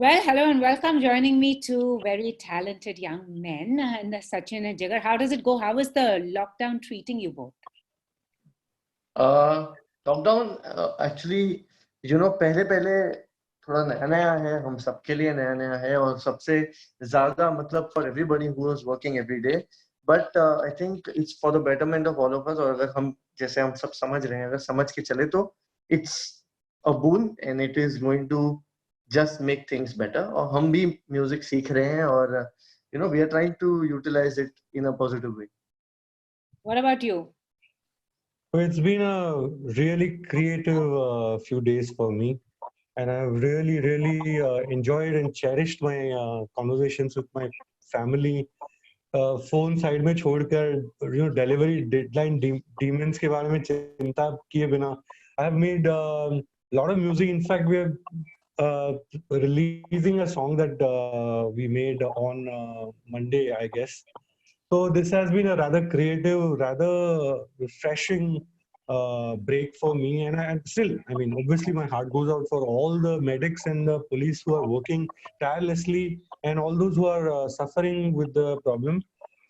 Well, hello and welcome. Joining me two very talented young men, and Sachin and Jigar. How does it go? How is the lockdown treating you both? Lockdown actually पहले पहले थोड़ा नया नया है, हम सबके लिए नया नया है और सबसे ज्यादा मतलब for everybody who is working every day. But I think it's for the betterment of all of us. और अगर हम जैसे हम सब समझ रहे हैं, अगर समझ के चले तो it's a boon and it is going to just make things better. और हम भी म्यूजिक सीख रहे हैं और we are trying to utilise it in a positive way. What about you? So it's been a really creative few days for me, and I've really enjoyed and cherished my conversations with my family. Phone side में छोड़कर delivery deadline demons के बारे में चिंता किए बिना I have made a lot of music. In fact, we are releasing a song that we made on Monday, I guess. So this has been a rather creative, rather refreshing break for me. And still, I mean, obviously my heart goes out for all the medics and the police who are working tirelessly and all those who are suffering with the problem.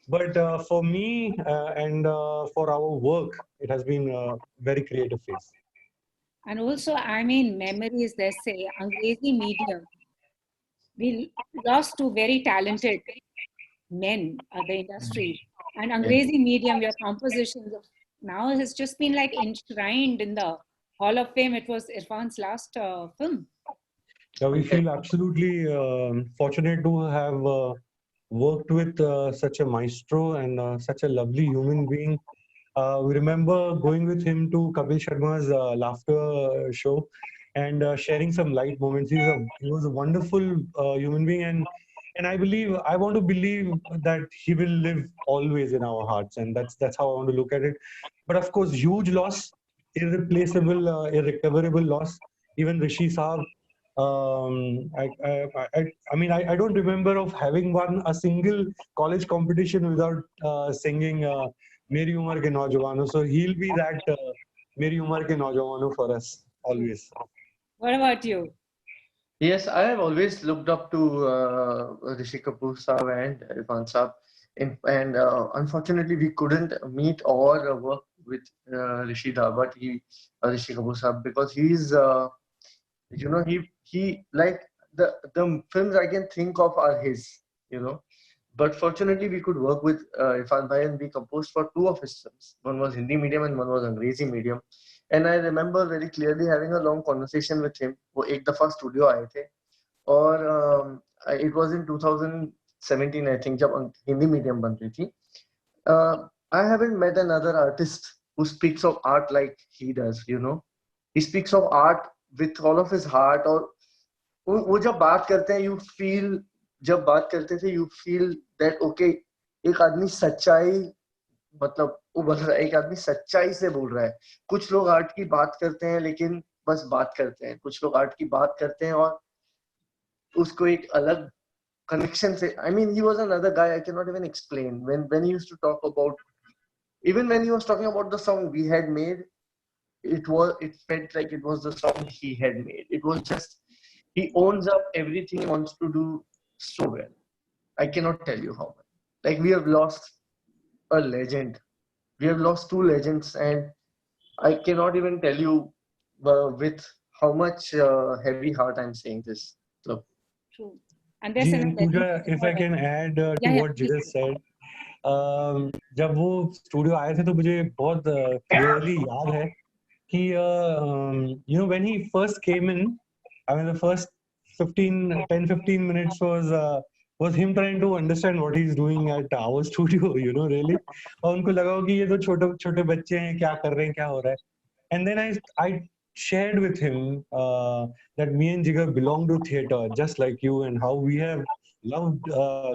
But for me and for our work, it has been a very creative phase. And also, I mean, memories, they say, Angrezi medium. We lost two very talented men of the industry. And Angrezi medium, your compositions of now has just been like enshrined in the Hall of Fame. It was Irfan's last film. Yeah, we feel absolutely fortunate to have worked with such a maestro and such a lovely human being. We remember going with him to Kapil Sharma's laughter show and sharing some light moments. He was a wonderful human being, and I want to believe that he will live always in our hearts, and that's how I want to look at it. But of course, huge loss, irreplaceable, irrecoverable loss. Even Rishi Saab. I don't remember of having won a single college competition without singing Meri Umar Ke Naujawano. So he'll be that Meri Umar Ke Naujawano for us always. What about you? Yes, I have always looked up to Rishi Kapoor Saab and Irfan Saab. And unfortunately, we couldn't meet or work with Rishi Kapoor Saab, because he's he like the films I can think of are his, But fortunately, we could work with Irfan Bhai, and we composed for two of his films. One was Hindi medium and one was Angrezi medium. And I remember very clearly having a long conversation with him. वो एक दफा studio आए थे और it was in 2017 I think, जब Hindi medium बन रही थी. I haven't met another artist who speaks of art like he does. He speaks of art with all of his heart. और वो जब बात करते हैं, जब बात करते थे यू फील दैट ओके, एक आदमी सच्चाई, मतलब वो बोल रहा है, एक आदमी सच्चाई से बोल रहा है. कुछ लोग आर्ट की बात करते हैं लेकिन बस बात करते हैं, कुछ लोग आर्ट की बात करते हैं और उसको एक अलग कनेक्शन से. I mean, he was another guy I cannot even explain. When he used to talk about, even when he was talking about the song we had made, it felt like it was the song he had made. It was just, he owns up everything he wants to do so well. I cannot tell you how much. Like, we have lost a legend. We have lost two legends, and I cannot even tell you with how much heavy heart I'm saying this. So, True. And there's another. If I can add to what Jigar said, जब वो studio आए थे तो मुझे बहुत clearly याद है कि when he first came in, I mean the first 10-15 minutes was him trying to understand what he's doing at our studio, really. और उनको लगा कि ये तो छोटे छोटे बच्चे हैं, क्या कर रहे हैं, क्या हो रहा है. And then I shared with him that me and Jigar belong to theatre just like you, and how we have loved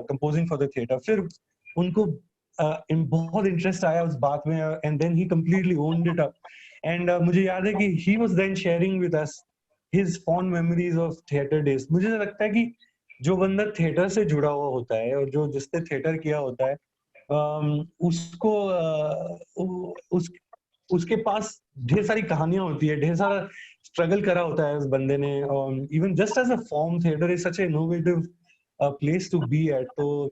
composing for the theatre. फिर उनको बहुत इंटरेस्ट आया उस बात में, and then he completely owned it up. And मुझे याद है कि he was then sharing with us his fond memories of theatre days. मुझे लगता है कि जो बंदा थिएटर से जुड़ा हुआ होता है और जो जिसने थिएटर किया होता है, उसको उसके पास ढेर सारी कहानियां होती है, ढेर सारा स्ट्रगल करा होता है उस बंदे ने. Even just as a form, theatre is such a innovative place to be at. तो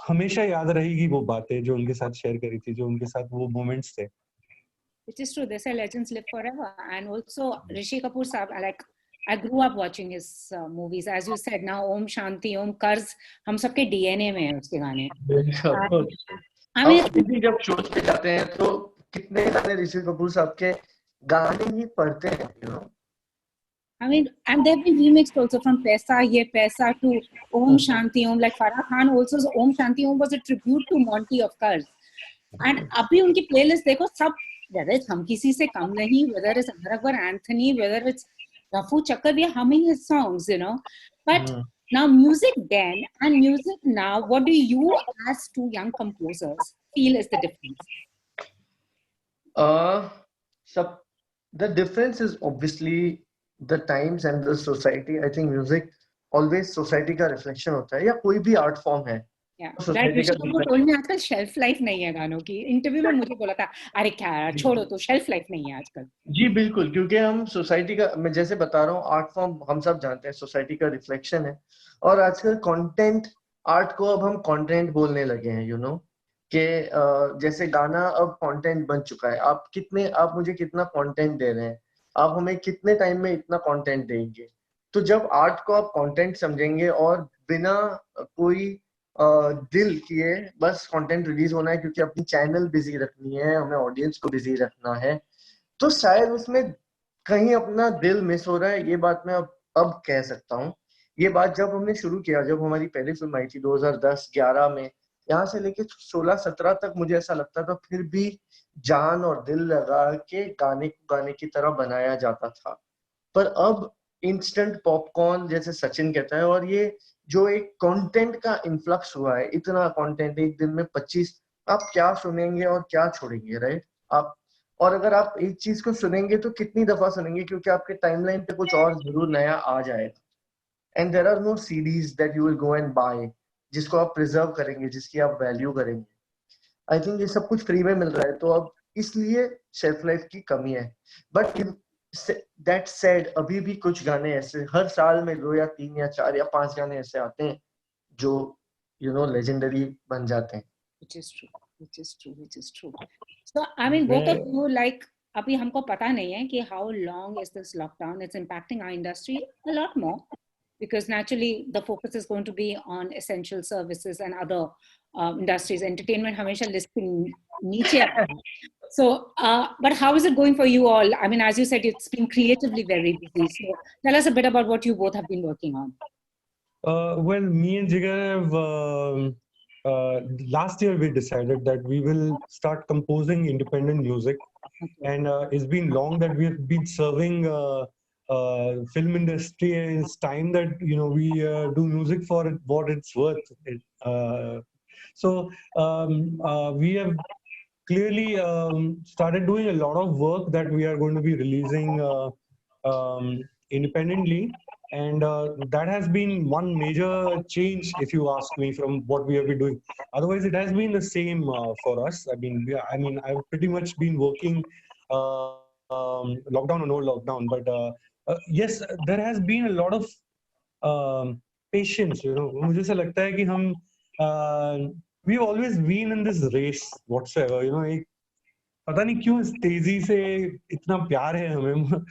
हमेशा याद रहेगी वो बातें जो उनके साथ शेयर करी थी, जो उनके साथ वो मोमेंट्स थे. Which is true. They say legends live forever. And also Rishi Kapoor sahab, I grew up watching his movies. As you said, now Om Shanti, Om Karz, हम सबके DNA में है उसके गाने. I mean, अभी भी जब शोज पे जाते हैं तो कितने गाने ऋषि कपूर साहब के गाने ही पढ़ते हैं, you know. I mean, and they've been remixed also from Paisa Ye Paisa to Om Shanti Om. Like Farah Khan also, Om Shanti Om was a tribute to Monty of Karz. And अभी उनकी playlist देखो सब, whether it's हम किसी से कम नहीं, whether it's Amar Akbar Anthony, whether it's Rafu Chakkar, we are humming his songs, you know. But now music then and music now, what do you as two young composers feel is the difference? The difference is obviously the times and the society. I think music always society का reflection होता है, या कोई भी art form है. Yeah, that Rishi Kapoor told me आजकल shelf life नहीं है गानों की. इंटरव्यू में मुझे बोला था, अरे क्या यार छोड़ो तो, shelf life नहीं है आजकल. जी बिल्कुल, क्योंकि हम सोसाइटी का, मैं जैसे बता रहा हूँ, आर्ट फॉर्म हम सब जानते हैं सोसाइटी का रिफ्लेक्शन है. और आजकल कंटेंट, आर्ट को अब हम कंटेंट बोलने लगे हैं, यू नो, कि जैसे गाना अब कंटेंट बन चुका है. आप मुझे कितना कंटेंट दे रहे हैं, आप हमें कितने टाइम में इतना कंटेंट देंगे. तो जब आर्ट को आप कंटेंट समझेंगे और बिना कोई दिल किए बस कंटेंट रिलीज होना है क्योंकि अपनी चैनल बिजी रखनी है, हमें ऑडियंस को बिजी रखना है, तो शायद उसमें कहीं अपना दिल मिस हो रहा है. ये बात मैं अब कह सकता हूँ. ये बात जब हमने शुरू किया, जब हमारी पहली फिल्म आई थी 2010-11 में, यहाँ से लेके 16-17 तक मुझे ऐसा लगता था फिर भी जान और दिल लगा के गाने की तरह बनाया जाता था. पर अब इंस्टेंट पॉपकॉर्न जैसे सचिन कहता है, और ये जो एक कंटेंट का इन्फ्लक्स हुआ है, इतना कंटेंट एक दिन में 25, आप क्या सुनेंगे और क्या छोड़ेंगे, राइट? आप, और अगर आप एक चीज को सुनेंगे तो कितनी दफा सुनेंगे, क्योंकि आपके टाइमलाइन पे कुछ और जरूर नया आ जाएगा. And there are no CDs that you will go and buy, जिसको आप प्रिजर्व करेंगे, जिसकी आप वैल्यू करेंगे. आई थिंक ये सब कुछ फ्री में मिल रहा है, तो अब इसलिए शेल्फ लाइफ की कमी है. बट दैट सेड, अभी भी कुछ गाने ऐसे हर साल में 2 या 3 या 4 या 5 गाने ऐसे आते हैं जो यू नो लेजेंडरी बन जाते हैं. Which is true, which is true, which is true. So I mean, both of you, like, अभी हमको पता नहीं है कि how long is this lockdown? It's impacting our industry a lot more because naturally the focus is going to be on essential services and other industries. Entertainment हमेशा list पे नीचे आता है. So, but how is it going for you all? I mean, as you said, it's been creatively very busy. So tell us a bit about what you both have been working on. Well, me and Jigar have, last year we decided that we will start composing independent music. Okay. And it's been long that we have been serving film industry, and it's time that, you know, we do music for what it's worth. So we have clearly started doing a lot of work that we are going to be releasing independently, and that has been one major change, if you ask me, from what we have been doing. Otherwise, it has been the same for us. I mean, I've pretty much been working lockdown or no lockdown, but yes, there has been a lot of patience. You know, मुझे ऐसा लगता है कि हम we've always been in this race whatsoever. You know, एक पता नहीं क्यों इस तेजी से इतना प्यार है हमें.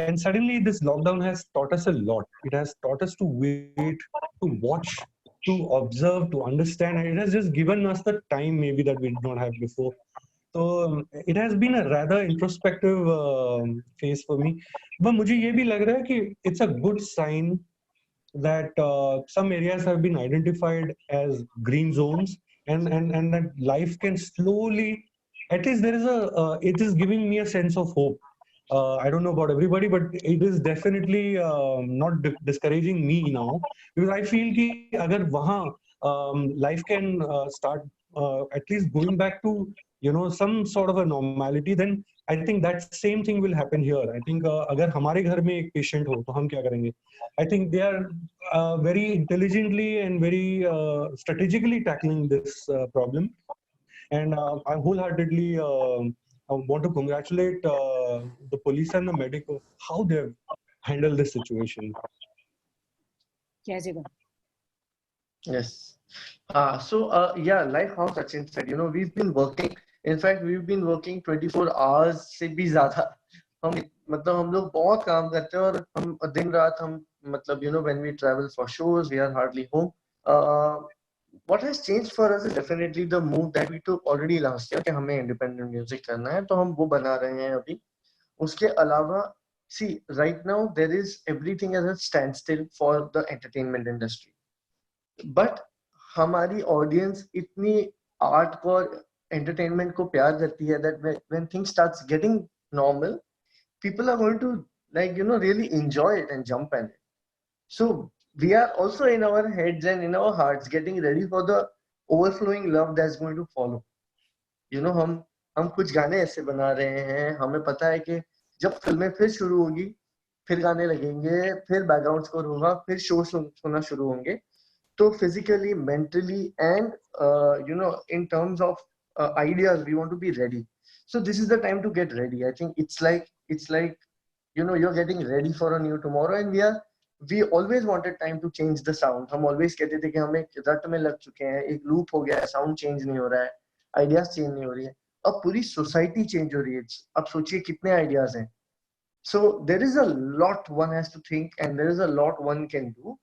And suddenly this lockdown has taught us a lot. It has taught us to wait, to watch, to observe, to understand, and it has just given us the time maybe that we did not have before. So it has been a rather introspective phase for me. But मुझे ये भी लग रहा है कि it's a good sign that some areas have been identified as green zones, and that life can slowly, at least there is it is giving me a sense of hope. I don't know about everybody, but it is definitely not discouraging me now, because I feel कि अगर वहाँ life can start at least going back to, you know, some sort of a normality, then I think that same thing will happen here. I think अगर हमारे घर में एक patient हो तो हम क्या करेंगे? I think they are very intelligently and very strategically tackling this problem, and I wholeheartedly I want to congratulate the police and the medical, how they have handled this situation. Yes, Jigar. Yes. Yeah, like how Sachin said, we've been working. In fact, we've been working 24 hours से भी ज़्यादा. हम लोग बहुत काम करते हैं और हम दिन रात हम when we travel for shows, we are hardly home. Uh, what has changed for us is definitely the move that we took already last year कि हमें independent music करना है तो हम वो बना रहे हैं अभी. उसके अलावा see right now there is everything as a standstill for the entertainment industry. But हमारी ऑडियंस इतनी आर्ट को और एंटरटेनमेंट को प्यार करती है that when things starts getting normal people are going to really enjoy it and jump in it. So we are also in our heads and in our hearts getting ready for the overflowing love that's going to follow. हम कुछ गाने ऐसे बना रहे हैं, हमें पता है कि जब फिल्में फिर शुरू होगी, फिर गाने लगेंगे, फिर बैकग्राउंड स्कोर होगा, फिर शो सुनना शुरू होंगे. So physically, mentally, and in terms of ideas, we want to be ready. So this is the time to get ready. I think it's like you're getting ready for a new tomorrow, and we always wanted time to change the sound. हम always कहते थे कि हम एक रट में लग चुके हैं, एक लूप हो गया है, साउंड चेंज नहीं हो रहा है, आइडियाज चेंज नहीं हो रही है. अब पूरी सोसाइटी चेंज हो रही है. अब सोचिए कितने आइडियाज हैं. So there is a lot one has to think, and there is a lot one can do.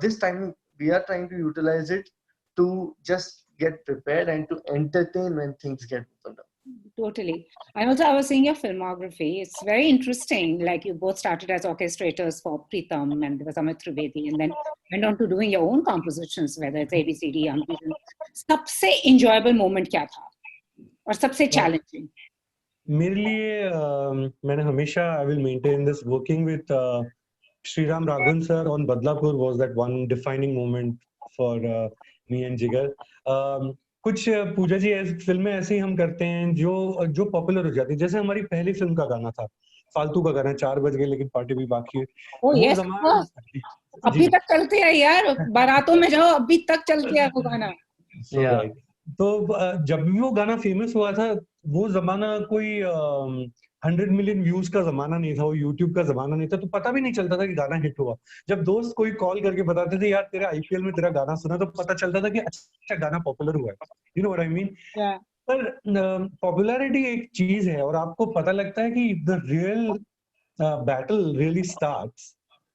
This time we are trying to utilize it to just get prepared and to entertain when things get opened up. Totally. And also, I was seeing your filmography. It's very interesting. Like you both started as orchestrators for Pritam and there was Amit Trivedi, and then went on to doing your own compositions, whether it's ABCD, Ambition. सबसे enjoyable moment क्या था? और सबसे challenging? मेरे लिए मैंने हमेशा I will maintain this working with Sriram Raghavan sir on Badlapur was that one defining moment for me and Jigar. कुछ पूजा जी फिल्में ऐसे ही हम करते हैं जो पॉपुलर हो जाती है. जैसे हमारी पहली फिल्म का गाना था, फालतू का गाना, 4 बज गए लेकिन पार्टी भी बाकी है. Oh yes, अभी तक चलते हैं यार, बारातों में जाओ अभी तक चलते हैं वो गाना. तो जब भी वो गाना फेमस हुआ था, वो जमाना कोई 100 मिलियन व्यूज का जमाना नहीं था, वो यूट्यूब का जमाना नहीं था, तो पता भी नहीं चलता था कि गाना हिट हुआ. जब दोस्त कोई कॉल करके बताते थे यार तेरे आईपीएल में तेरा गाना सुना, तो पता चलता था कि अच्छा गाना पॉपुलर हुआ है. You know what I mean. पर पॉपुलैरिटी एक चीज है और आपको पता लगता है कि the real battle really starts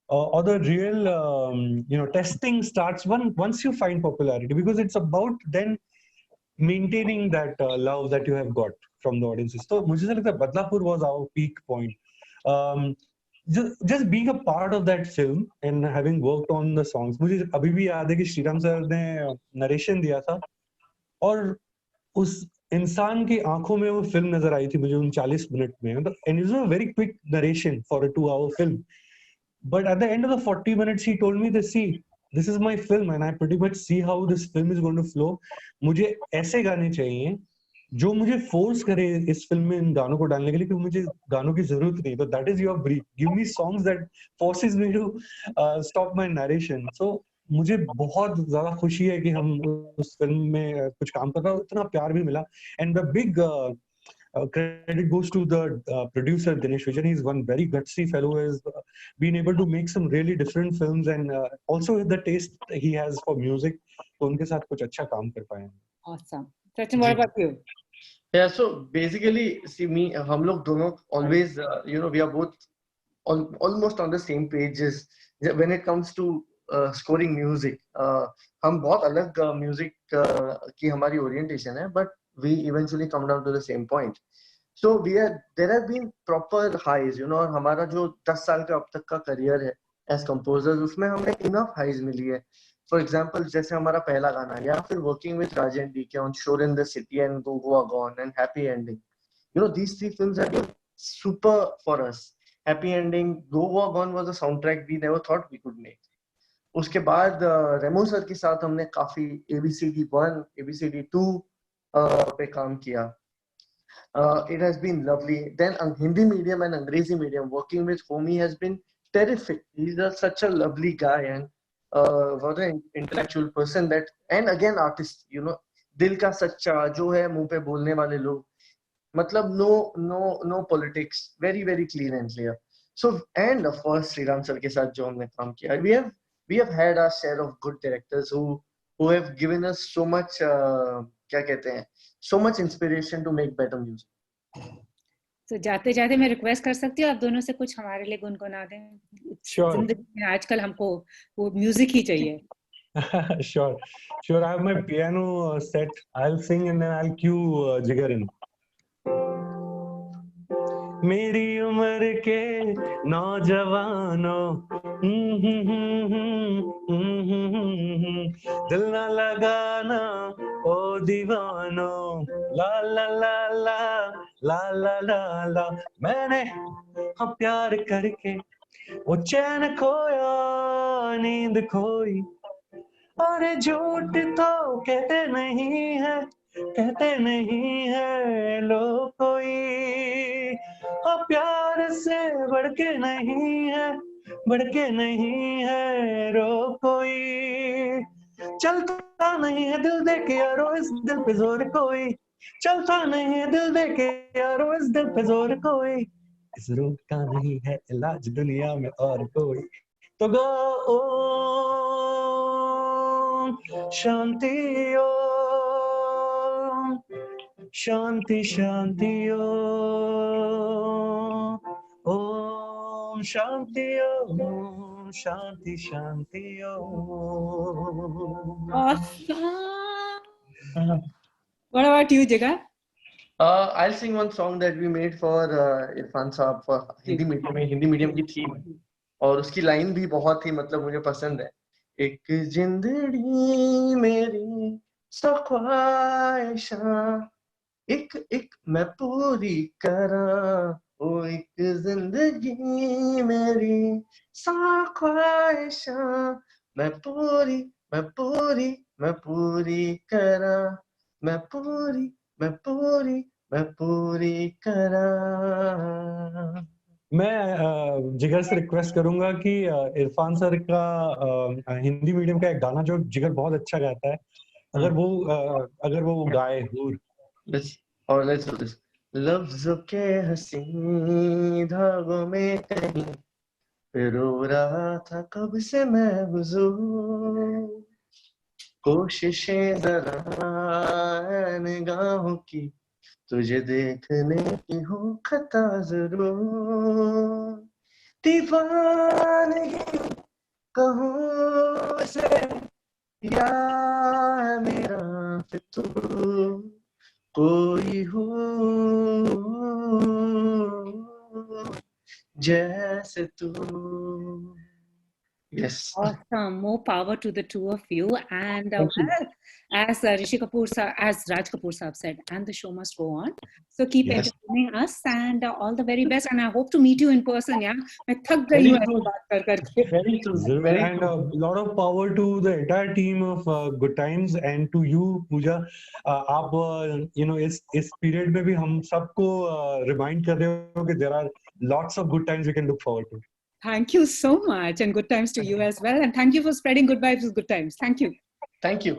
or the real testing starts once you find popularity, because it's about then maintaining that love that you have got from the audiences. So मुझे लगता है Badlapur was our peak point. Just being a part of that film and having worked on the songs, मुझे अभी भी याद है कि Shriram sir ने नरेशन दिया था और उस इंसान की आंखों में वो फिल्म नजर आई थी मुझे 39 मिनट में. And it was a very quick narration for a 2-hour film. But at the end of the 40 minutes, he told me that, see, this is my film and I pretty much see how this film is going to flow. मुझे ऐसे गाने चाहिए जो मुझे force करे इस film में इन गानों को डालने के लिए, क्योंकि मुझे गानों की जरूरत नहीं. तो that is your brief. Give me songs that forces me to stop my narration. So मुझे बहुत ज्यादा खुशी है कि हम उस फिल्म में कुछ काम कर रहे हैं, इतना प्यार भी मिला. And the big credit goes to the producer Dinesh Vijan. He's one very gutsy fellow who has been able to make some really different films, and also the taste he has for music. तो उनके साथ कुछ अच्छा काम कर पाए. Awesome. Sachin, what about you? Yeah, so basically, see me, हम लोग दोनों always, we are both almost on the same pages when it comes to scoring music. हम बहुत अलग music की हमारी orientation है, but we eventually come down to the same point. So there have been proper highs, और हमारा जो 10 साल का अब तक का करियर है as composers, उसमें हमें enough highs मिली है. For example, जैसे हमारा पहला गाना, या फिर working with Rajan DK on Shore in the City and Go Goa Gone and Happy Ending. These 3 films have been super for us. Happy Ending, Go Goa Gone was a soundtrack we never thought we could make. उसके बाद रेमो sir के साथ हमने काफी ABCD 1, ABCD 2 पे काम किया. It has been lovely. Then Hindi medium and Angrezi medium, working with Homi has been terrific. He's such a lovely guy and what an intellectual person, that, and again artist, दिल का सच्चा जो है मुंह पे बोलने वाले लोग. मतलब no politics, very clean and clear. So and of course Shriram sir के साथ जो हमने काम किया, we have had our share of good directors who have given us so much क्या कहते हैं, so much inspiration to make better music. तो जाते जाते मैं रिक्वेस्ट कर सकती हूँ आप दोनों से कुछ हमारे लिए गुनगुना दें. Sure. जिंदगी में आजकल हमको वो म्यूजिक ही चाहिए. Sure. I have my piano set. I'll sing and then I'll cue Jigar in. मेरी उम्र के नौजवानों, दिल न लगाना ओ दीवानों, ला ला ला ला ला ला ला ला. मैंने हाँ प्यार करके वो चैन खोया, नींद खोई, अरे झूठ तो कहते नहीं है लोग कोई, और प्यार से बढ़ के नहीं है रो कोई. चलता नहीं है दिल दे के यारो इस दिल पे जोर कोई, चलता नहीं है दिल दे के यारो इस दिल पे जोर कोई, इस रोग का नहीं है इलाज दुनिया में और कोई. तो गो ओम शांति ओम, शांति शांति ओम शांति ओम, शांति Shanti Om. Awesome. What about you, Jigar? I'll sing one song that we made for Irfan Saab for Hindi medium की थीम, और उसकी लाइन भी बहुत ही मतलब मुझे पसंद है. एक जिंदड़ी मेरी सौ ख्वाहिशां, एक मैं पूरी करा, ओ एक जिंदगी मेरी सौ ख्वाहिशां, मैं पूरी करा, मैं पूरी करा. मैं जिगर से रिक्वेस्ट करूंगा कि इरफान सर का हिंदी मीडियम का एक गाना जो जिगर बहुत अच्छा गाता है, अगर वो गाए हूर. Let's do this. लफ्ज़ों के हसीन धागों में कहीं रो रहा था कब से मैं हुजूर, कोशिशें जरा निगाहों की तुझे देखने की हो खता जरूर, दीवानगी कहूँ से या मेरा फितूर, कोई हो जैसे तू. Yes. Awesome. More power to the two of you. And well, as Raj Kapoor Saab said, and the show must go on. So keep entertaining us, and all the very best. And I hope to meet you in person. Yeah, मैं थक गई हूँ ऐसे बात करके. Very true. And a lot of power to the entire team of Good Times and to you, Pooja. आप इस period में भी हम सबको remind कर रहे हो कि there are lots of good times we can look forward to. Thank you so much, and good times to you as well. And thank you for spreading good vibes with Good Times. Thank you. Thank you.